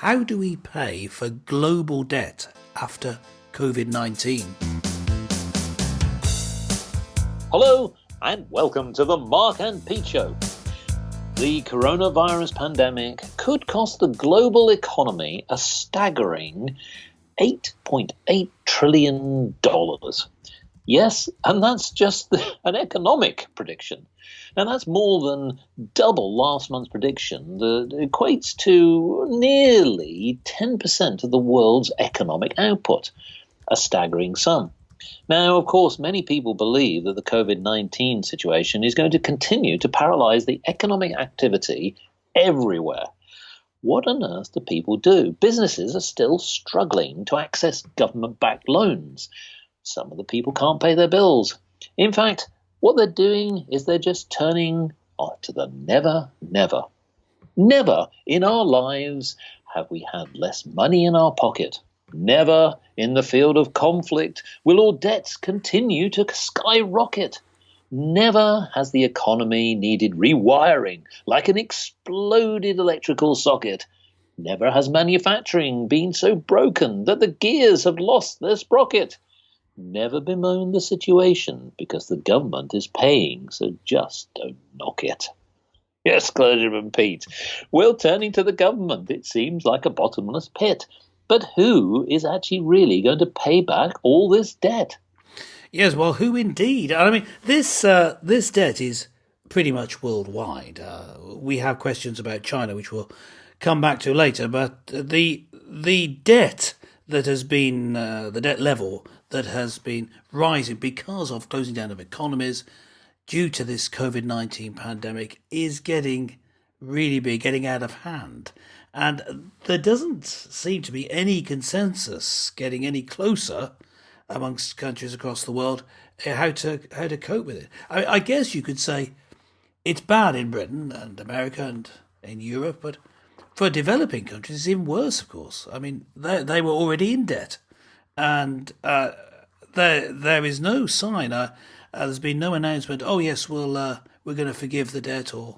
How do we pay for global debt after COVID-19? Hello and welcome to the Mark and Pete Show. The coronavirus pandemic could cost the global economy a staggering $8.8 trillion. Yes, and that's just an economic prediction. Now, that's more than double last month's prediction that equates to nearly 10% of the world's economic output, a staggering sum. Now, of course, many people believe that the COVID-19 situation is going to continue to paralyze the economic activity everywhere. What on earth do people do? Businesses are still struggling to access government-backed loans. Some of the people can't pay their bills. In fact, what they're doing is they're just turning to the never, never. Never in our lives have we had less money in our pocket. Never in the field of conflict will our debts continue to skyrocket. Never has the economy needed rewiring like an exploded electrical socket. Never has manufacturing been so broken that the gears have lost their sprocket. Never bemoan the situation because the government is paying, so just don't knock it. Yes, Clergyman Pete. Well, turning to the government, it seems like a bottomless pit. But who is actually really going to pay back all this debt? Yes, well, who indeed? I mean, this debt is pretty much worldwide. We have questions about China, which we'll come back to later. But the debt that has been the debt level that has been rising because of closing down of economies due to this COVID-19 pandemic is getting really big, getting out of hand. And there doesn't seem to be any consensus getting any closer amongst countries across the world how to cope with it. I guess you could say it's bad in Britain and America and in Europe, but for developing countries, it's even worse, of course. I mean, they were already in debt, and there is no sign. There's been no announcement. Oh yes, we're going to forgive the debt, or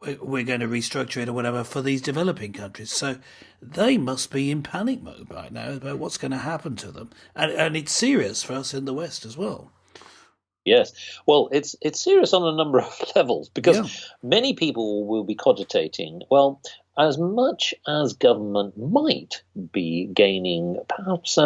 we're going to restructure it, or whatever, for these developing countries. So they must be in panic mode right now about what's going to happen to them, and it's serious for us in the West as well. Yes. Well, it's serious on a number of levels because many people will be cogitating, well, as much as government might be gaining perhaps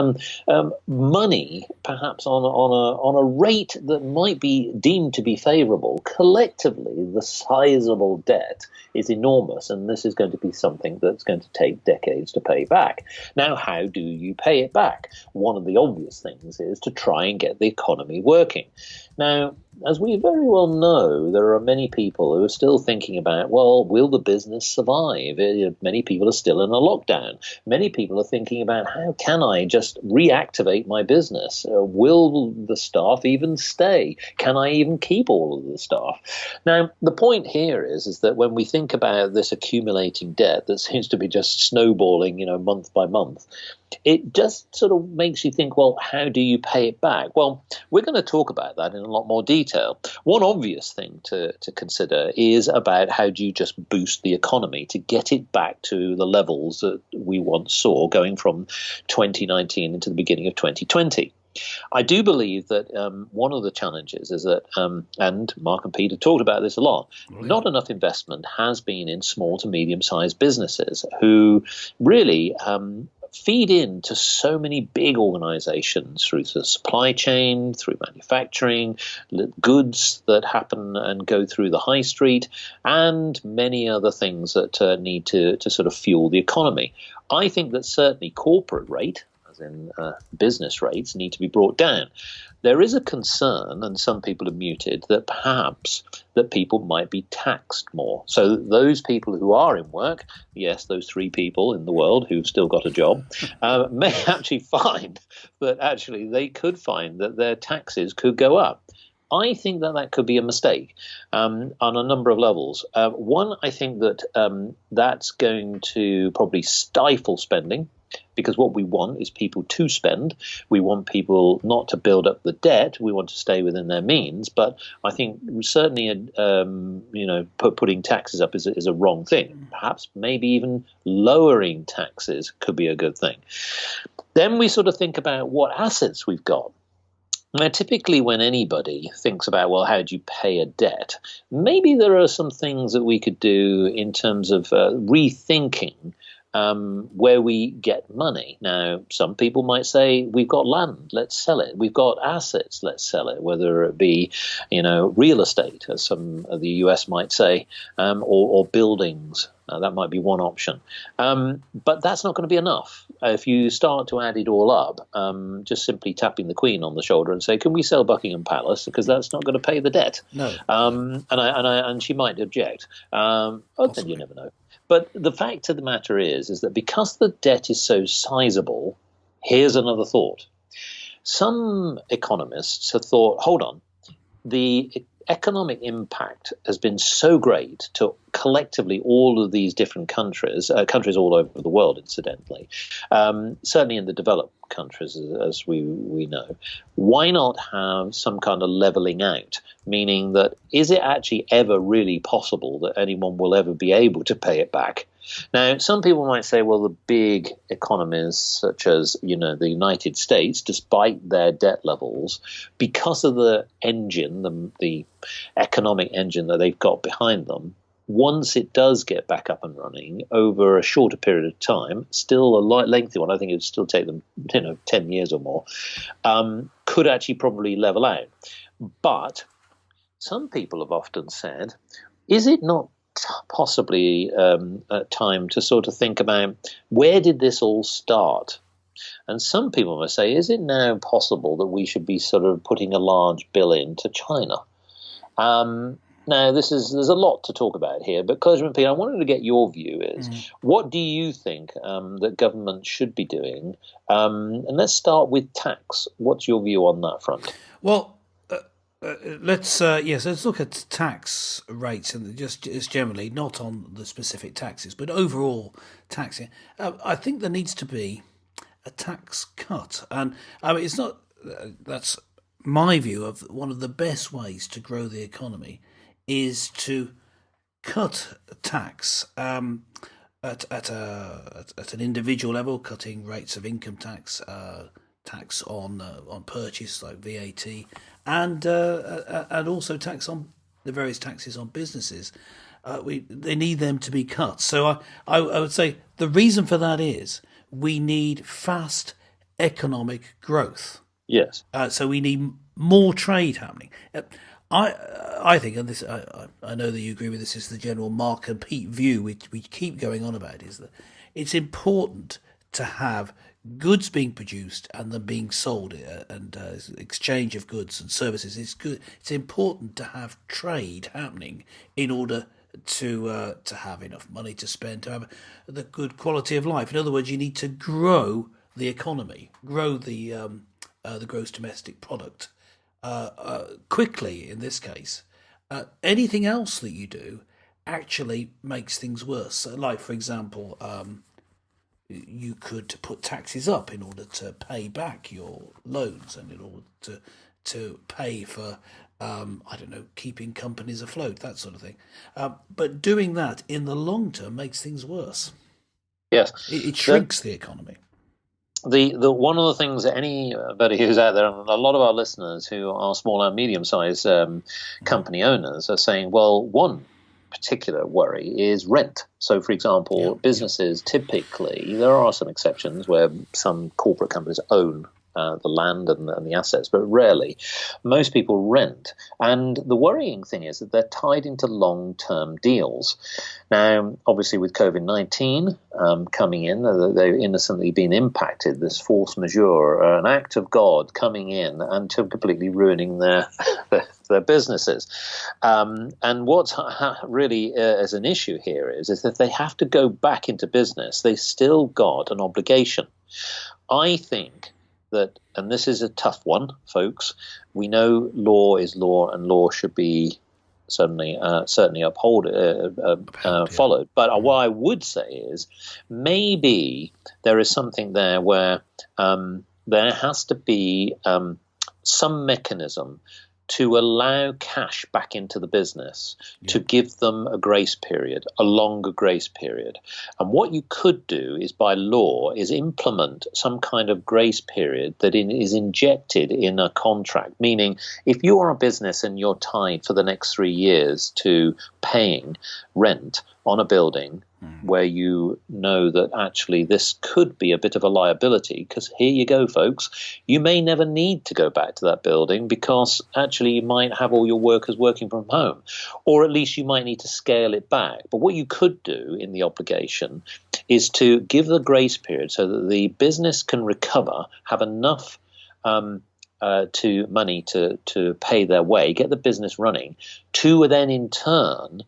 money, perhaps on a rate that might be deemed to be favourable, collectively the sizable debt is enormous, and this is going to be something that's going to take decades to pay back. Now, how do you pay it back? One of the obvious things is to try and get the economy working. Now, as we very well know, there are many people who are still thinking about, well, will the business survive? Many people are still in a lockdown. Many people are thinking about, how can I just reactivate my business? Will the staff even stay? Can I even keep all of the staff? Now, the point here is that when we think about this accumulating debt that seems to be just snowballing, month by month, it just sort of makes you think, well, how do you pay it back? Well, we're going to talk about that in a lot more detail. One obvious thing to consider is about how do you just boost the economy to get it back to the levels that we once saw going from 2019 into the beginning of 2020. I do believe that one of the challenges is that, and Mark and Peter talked about this a lot, not enough investment has been in small to medium-sized businesses who really feed into so many big organizations through the supply chain, through manufacturing, goods that happen and go through the high street, and many other things that need to sort of fuel the economy. I think that certainly corporate rate, as in business rates, need to be brought down. There is a concern, and some people have muted, that perhaps that people might be taxed more. So those people who are in work, yes, those 3 people in the world who've still got a job, may actually find that actually they could find that their taxes could go up. I think that could be a mistake on a number of levels. One, I think that that's going to probably stifle spending. because what we want is people to spend. We want people not to build up the debt. We want to stay within their means. But I think certainly, putting taxes up is a wrong thing. Perhaps maybe even lowering taxes could be a good thing. Then we sort of think about what assets we've got. Now, typically when anybody thinks about, well, how do you pay a debt, maybe there are some things that we could do in terms of rethinking where we get money. Now, some people might say, we've got land, let's sell it. We've got assets, let's sell it, whether it be, real estate, as some of the US might say, or buildings. That might be one option. But that's not going to be enough. If you start to add it all up, just simply tapping the Queen on the shoulder and say, can we sell Buckingham Palace? Because that's not going to pay the debt. No. And she might object. Then you never know. But the fact of the matter is that because the debt is so sizable, here's another thought. Some economists have thought, hold on, the economic impact has been so great to collectively all of these different countries all over the world, incidentally, certainly in the developed countries, as we know. Why not have some kind of leveling out, meaning that is it actually ever really possible that anyone will ever be able to pay it back? Now, some people might say, well, the big economies such as, the United States, despite their debt levels, because of the engine, the economic engine that they've got behind them, once it does get back up and running over a shorter period of time, still a lengthy one, I think it would still take them 10 years or more, could actually probably level out. But some people have often said, is it not possibly a time to sort of think about where did this all start? And some people must say, is it now possible that we should be sort of putting a large bill into China? Now, there's a lot to talk about here, but Clergyman Pete, I wanted to get your view is, what do you think that government should be doing? And let's start with tax. What's your view on that front? Well, let's look at tax rates and just generally, not on the specific taxes, but overall taxing. I think there needs to be a tax cut, and it's not. That's my view of one of the best ways to grow the economy is to cut tax at an individual level, cutting rates of income tax, tax on purchase like VAT, and also tax on the various taxes on businesses. They need them to be cut. So I would say the reason for that is we need fast economic growth. Yes. So we need more trade happening. I think, and this I know that you agree with this, is the general Mark and Pete view we keep going on about, is that it's important to have goods being produced and them being sold, and exchange of goods and services. It's important to have trade happening in order to have enough money to spend, to have the good quality of life. In other words, you need to grow the economy, grow the gross domestic product quickly. In this case, anything else that you do actually makes things worse. So, like, for example, you could put taxes up in order to pay back your loans and in order to pay for, keeping companies afloat, that sort of thing. But doing that in the long term makes things worse. Yes. It shrinks the economy. The one of the things that anybody who's out there, and a lot of our listeners who are small and medium-sized company owners, are saying, well, one particular worry is rent. So, for example, businesses typically, there are some exceptions where some corporate companies own the land and the assets, but rarely. Most people rent. And the worrying thing is that they're tied into long-term deals. Now, obviously, with COVID-19 coming in, they've innocently been impacted, this force majeure, an act of God coming in and completely ruining their businesses. And what's really is an issue here is that they have to go back into business. They still got an obligation. I think that, and this is a tough one, folks, we know law is law and law should be certainly followed. But what I would say is maybe there is something there where there has to be some mechanism to allow cash back into the business, to give them a grace period, a longer grace period. And what you could do is, by law, is implement some kind of grace period that is injected in a contract, meaning if you are a business and you're tied for the next 3 years to paying rent on a building where you know that actually this could be a bit of a liability, because here you go, folks, you may never need to go back to that building because actually you might have all your workers working from home, or at least you might need to scale it back. But what you could do in the obligation is to give the grace period so that the business can recover, have enough to money to pay their way, get the business running, to then in turn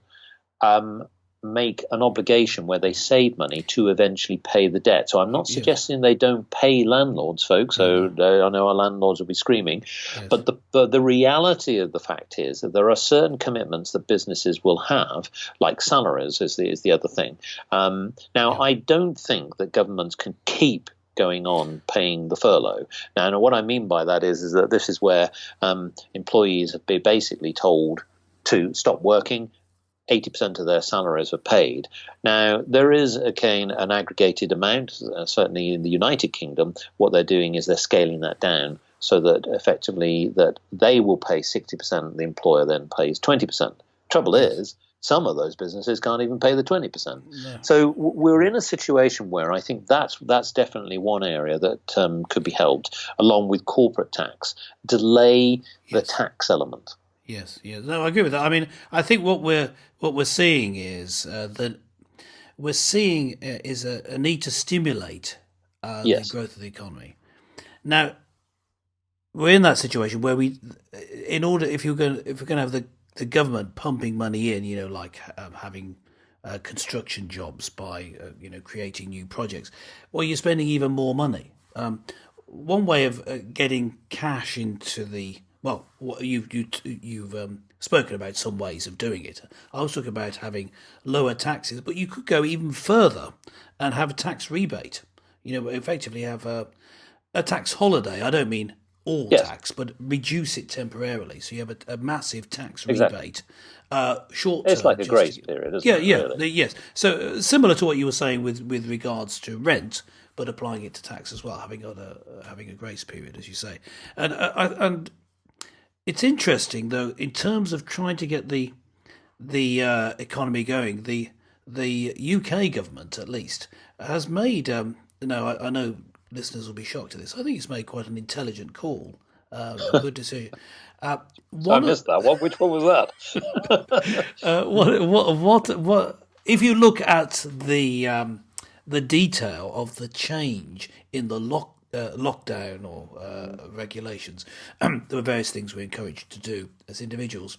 make an obligation where they save money to eventually pay the debt. So I'm not suggesting they don't pay landlords, folks. So I know our landlords will be screaming. Yes. But the reality of the fact is that there are certain commitments that businesses will have, like salaries is the other thing. I don't think that governments can keep going on paying the furlough. Now what I mean by that is that this is where employees have been basically told to stop working. 80% of their salaries are paid. Now, there is, again, an aggregated amount, certainly in the United Kingdom. What they're doing is they're scaling that down so that effectively that they will pay 60%, the employer then pays 20%. Trouble is, some of those businesses can't even pay the 20%. No. So we're in a situation where I think that's definitely one area that could be helped, along with corporate tax. Delay the tax element. Yes. No, I agree with that. I mean, I think what we're seeing is that we're seeing is a need to stimulate the growth of the economy. Now, we're in that situation where if we're going to have the government pumping money in, like having construction jobs by creating new projects, well, you're spending even more money. One way of getting cash into the you've spoken about some ways of doing it. I was talking about having lower taxes, but you could go even further and have a tax rebate. Effectively have a tax holiday. I don't mean all tax, but reduce it temporarily. So you have a massive tax rebate. Short term. It's like a grace period, isn't it? Really? Yes. So similar to what you were saying with regards to rent, but applying it to tax as well, having a grace period, as you say, and it's interesting, though, in terms of trying to get the economy going. The UK government, at least, has made. I know listeners will be shocked at this. I think it's made quite an intelligent call, a good decision. I missed that one. Which one was that? What? If you look at the detail of the change in the lockdown or regulations, there were various things we're encouraged to do as individuals.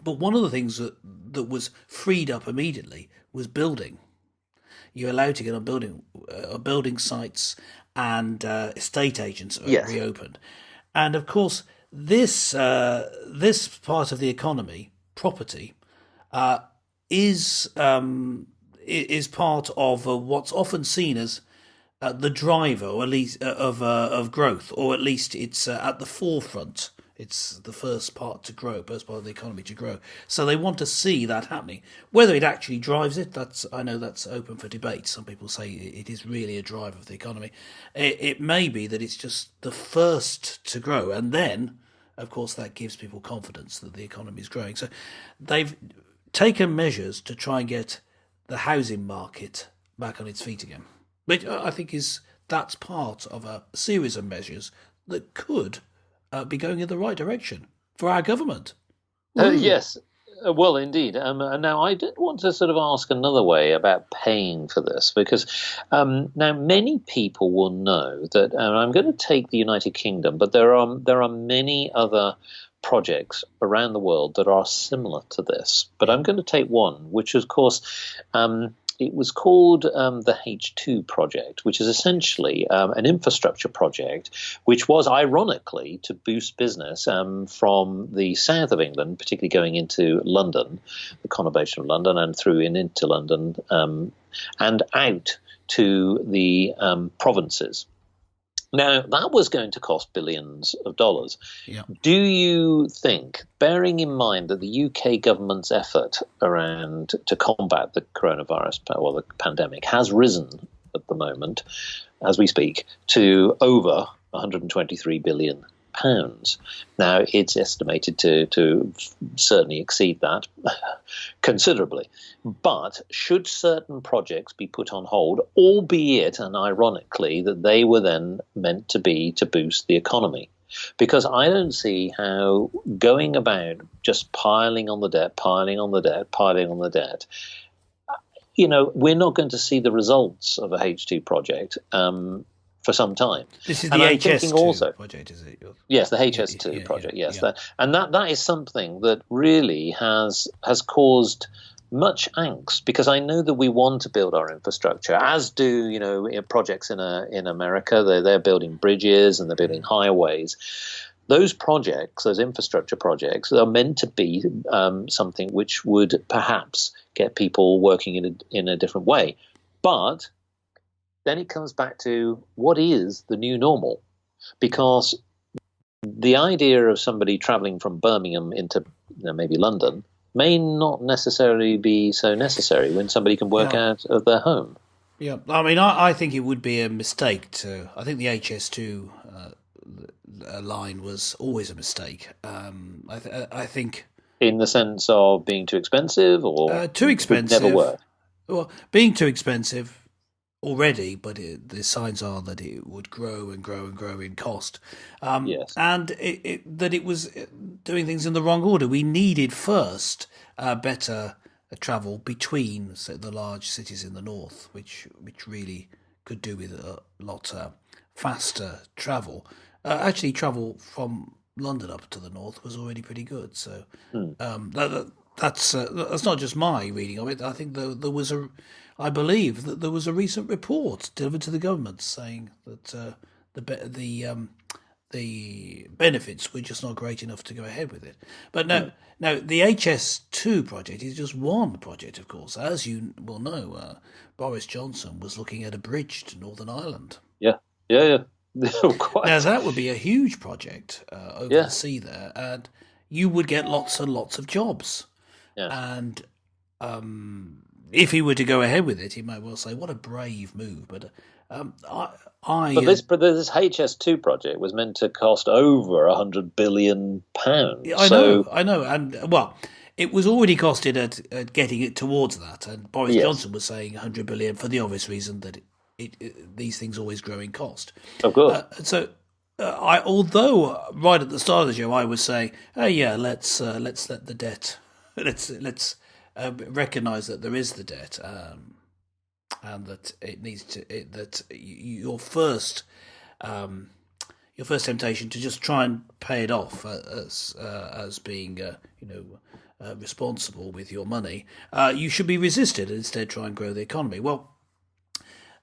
But one of the things that was freed up immediately was building. You're allowed to get on building sites, and estate agents are reopened. And of course, this part of the economy, property, is part of what's often seen as the driver, or at least of growth, or at least it's at the forefront. It's the first part of the economy to grow. So they want to see that happening. Whether it actually drives it, I know that's open for debate. Some people say it is really a driver of the economy. It may be that it's just the first to grow, and then, of course, that gives people confidence that the economy is growing. So they've taken measures to try and get the housing market back on its feet again, which I think that's part of a series of measures that could be going in the right direction for our government. Yes, well, indeed. Now, I did want to sort of ask another way about paying for this, because now many people will know that, and I'm going to take the United Kingdom, but there are many other projects around the world that are similar to this. But I'm going to take one, which, of course, it was called the H2 project, which is essentially an infrastructure project, which was ironically to boost business from the south of England, particularly going into London, the conurbation of London, and through into London, and out to the provinces. Now, that was going to cost billions of dollars. Yeah. Do you think, bearing in mind that the UK government's effort around to combat the coronavirus or the pandemic has risen at the moment, as we speak, to over 123 billion pounds. Now, it's estimated to certainly exceed that considerably. But should certain projects be put on hold, albeit, and ironically, that they were then meant to be to boost the economy? Because I don't see how going about just piling on the debt, we're not going to see the results of a H2 project for some time. This is and the I'm HS2 also, project, is it? Yes, the HS2 project. Yes, that is something that really has caused much angst, because I know that we want to build our infrastructure, as do projects in America. They're building bridges and they're building highways. Those projects, those infrastructure projects, are meant to be something which would perhaps get people working in a different way, but then it comes back to what is the new normal, because the idea of somebody traveling from Birmingham into maybe London may not necessarily be so necessary when somebody can work out of their home. Yeah, I mean, I think it would be a mistake to. I think the HS2 line was always a mistake. I think in the sense of being too expensive, or too expensive, never work. Well, being too expensive already, but the signs are that it would grow and grow and grow in cost. Yes. And that it was doing things in the wrong order. We needed first better travel between, say, the large cities in the north, which really could do with a lot faster travel. Actually, travel from London up to the north was already pretty good. So that's not just my reading of it. I think I believe that there was a recent report delivered to the government saying that the benefits were just not great enough to go ahead with it. But no, the HS2 project is just one project, of course. As you will know, Boris Johnson was looking at a bridge to Northern Ireland. Yeah. Quite. Now, that would be a huge project over the sea there, and you would get lots and lots of jobs. Yes. And if he were to go ahead with it, he might well say, what a brave move. But this HS2 project was meant to cost over £100 billion. I know. And, well, it was already costed at getting it towards that. And Boris Johnson was saying £100 billion for the obvious reason that these things always grow in cost. Of course. Although right at the start of the show I was saying, let's let the debt, let's recognise that there is the debt, and that it needs to that your first temptation to just try and pay it off as being responsible with your money, you should be resisted and instead try and grow the economy. Well,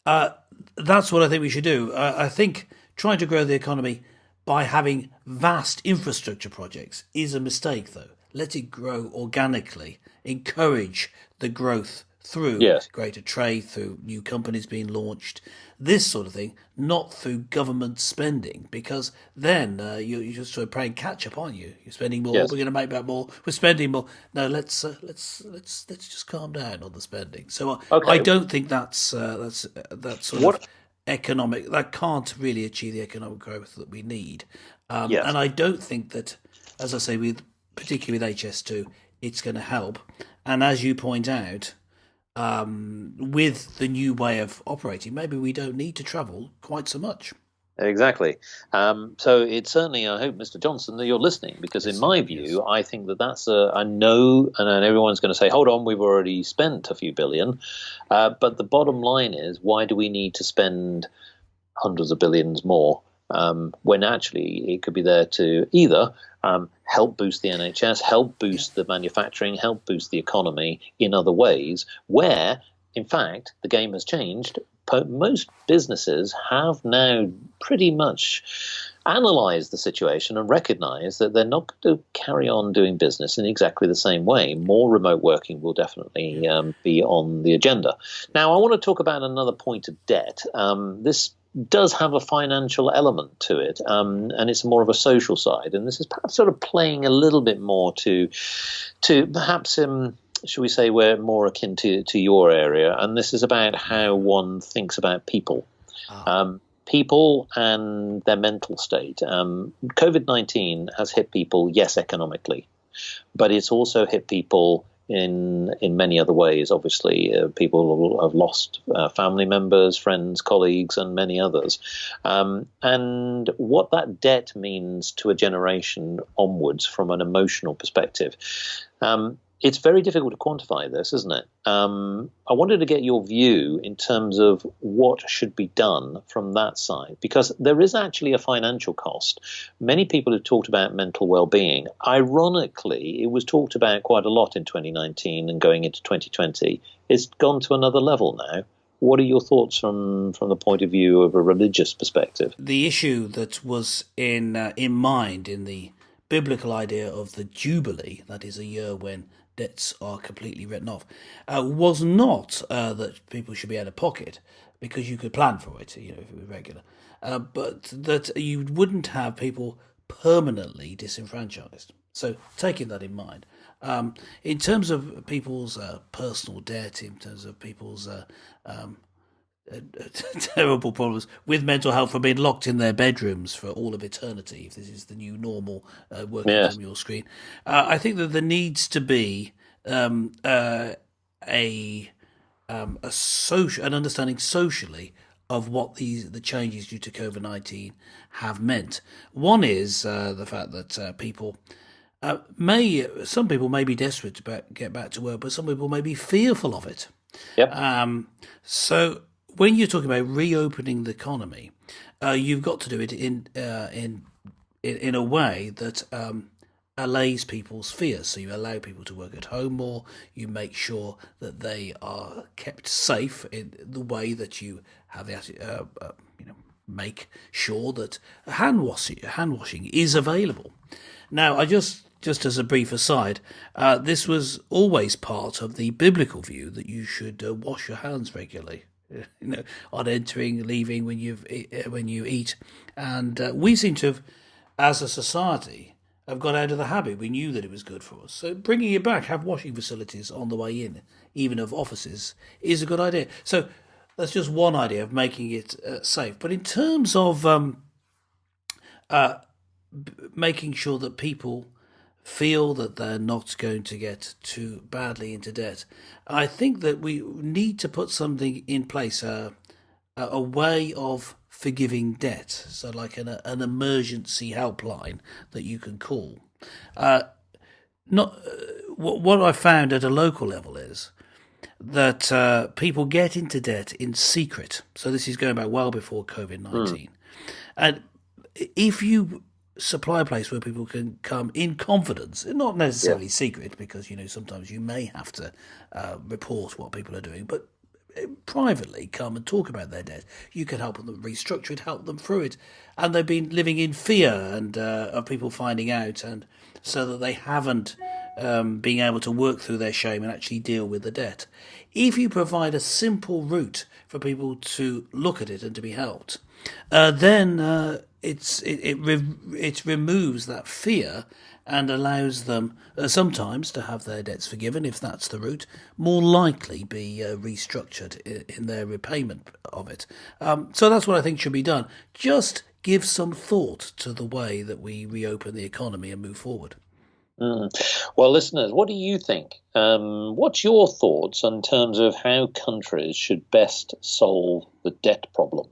that's what I think we should do. I think trying to grow the economy by having vast infrastructure projects is a mistake, though. Let it grow organically. Encourage the growth through greater trade, through new companies being launched, this sort of thing, not through government spending, because then you're just sort of playing catch up, aren't you? You're spending more. We're going to make back more. We're spending more. No, let's just calm down on the spending. So I don't think that's sort of economic. That can't really achieve the economic growth that we need. And I don't think that, as I say, particularly with HS2, it's going to help. And as you point out, with the new way of operating, maybe we don't need to travel quite so much. Exactly. So it's certainly, I hope, Mr. Johnson, that you're listening, because in my view, I think that's I know, and everyone's going to say, hold on, we've already spent a few billion. But the bottom line is, why do we need to spend hundreds of billions more when actually it could be there to either help boost the NHS, help boost the manufacturing, help boost the economy in other ways, where in fact, the game has changed. Most businesses have now pretty much analysed the situation and recognised that they're not going to carry on doing business in exactly the same way. More remote working will definitely be on the agenda. Now, I want to talk about another point of debt. This does have a financial element to it, and it's more of a social side. And this is perhaps sort of playing a little bit more to perhaps should we say we're more akin to your area, and this is about how one thinks about people. People and their mental state. COVID-19 has hit people, yes, economically, but it's also hit people in many other ways. Obviously, people have lost family members, friends, colleagues, and many others. And what that debt means to a generation onwards from an emotional perspective. It's very difficult to quantify this, isn't it? I wanted to get your view in terms of what should be done from that side, because there is actually a financial cost. Many people have talked about mental well-being. Ironically, it was talked about quite a lot in 2019 and going into 2020. It's gone to another level now. What are your thoughts from the point of view of a religious perspective? The issue that was in mind in the biblical idea of the Jubilee, that is a year when debts are completely written off, was not that people should be out of pocket, because you could plan for it, if it was regular, but that you wouldn't have people permanently disenfranchised. So taking that in mind, in terms of people's personal debt, in terms of people's terrible problems with mental health for being locked in their bedrooms for all of eternity, if this is the new normal, working from your screen, I think that there needs to be a social, an understanding socially of what the changes due to COVID-19 have meant. One is the fact that people some people may be desperate to get back to work, but some people may be fearful of it. Yep. So when you're talking about reopening the economy, you've got to do it in a way that allays people's fears. So you allow people to work at home more. You make sure that they are kept safe in the way that you have the make sure that hand washing is available. Now, I just as a brief aside, this was always part of the biblical view that you should wash your hands regularly. On entering, leaving, when you eat, and we seem to have, as a society, have got out of the habit. We knew that it was good for us, so bringing it back, have washing facilities on the way in, even of offices, is a good idea. So that's just one idea of making it safe. But in terms of making sure that people feel that they're not going to get too badly into debt, I think that we need to put something in place, a way of forgiving debt, so like an emergency helpline that you can call. What I found at a local level is that people get into debt in secret. So this is going back well before COVID-19. And if you supply a place where people can come in confidence, not necessarily secret, because sometimes you may have to report what people are doing, but privately come and talk about their debt. You can help them restructure it, help them through it, and they've been living in fear and of people finding out, and so that they haven't being able to work through their shame and actually deal with the debt. If you provide a simple route for people to look at it and to be helped, then it removes that fear and allows them sometimes to have their debts forgiven, if that's the route, more likely be restructured in their repayment of it. So that's what I think should be done. Just give some thought to the way that we reopen the economy and move forward. Well, listeners, what do you think? What's your thoughts in terms of how countries should best solve the debt problem?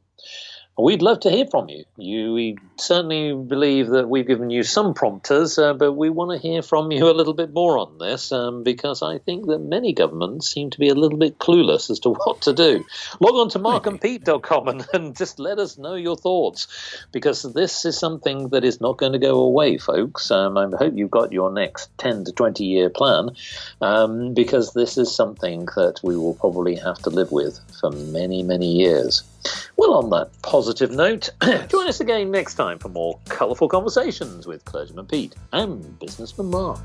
We'd love to hear from you. We certainly believe that we've given you some prompters, but we want to hear from you a little bit more on this, because I think that many governments seem to be a little bit clueless as to what to do. Log on to markandpete.com and just let us know your thoughts, because this is something that is not going to go away, folks. I hope you've got your next 10 to 20 year plan, because this is something that we will probably have to live with for many, many years. Well, on that positive note, join us again next time for more colourful conversations with Clergyman Pete and Businessman Mark.